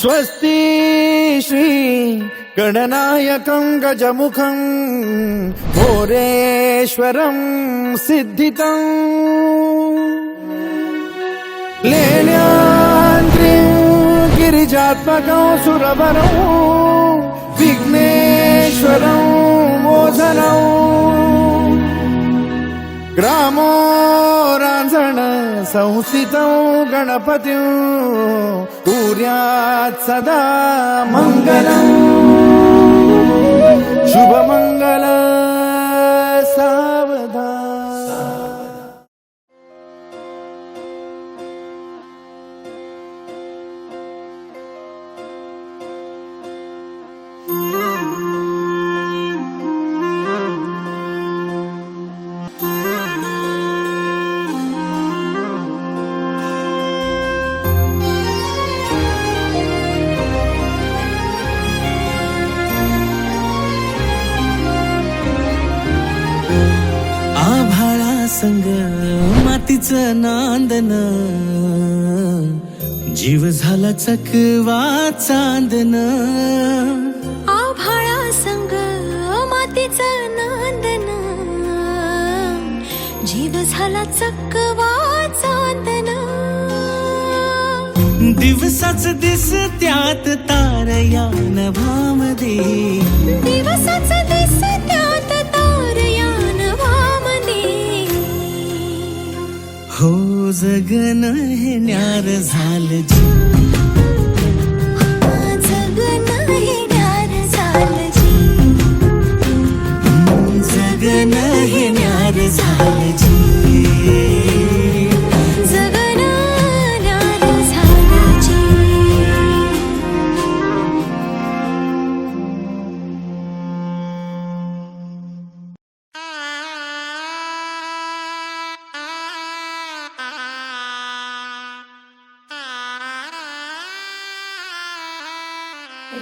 स्वस्ति श्री गणनायकं गजमुखं घोरेश्वरं सिद्धितं लेल्याद्रिं गिरिजात्मकं सुरवरं विघ्नेश्वरं मोचनं ग्रामो रांझण संस्थितं गणपतिं कुर्यात् सदा मंगलम् शुभमंगल सावधान। संग मातीचं नांदन जीव झाला चकवा चांदन आभाळा संग मातीचं नांदन जीव झाला चकवा चांदन दिवसाच दिस त्यात तार या नभामध्ये दिवसाच दिस त्यात तार या नभामध्ये हो जगन हे न्यार झालं जी जगन हे न्यार झालं जी जगन हे न्यार झालं जी जगन न्यार झालं जी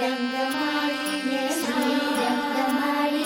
रंगमाळी रंगमाळी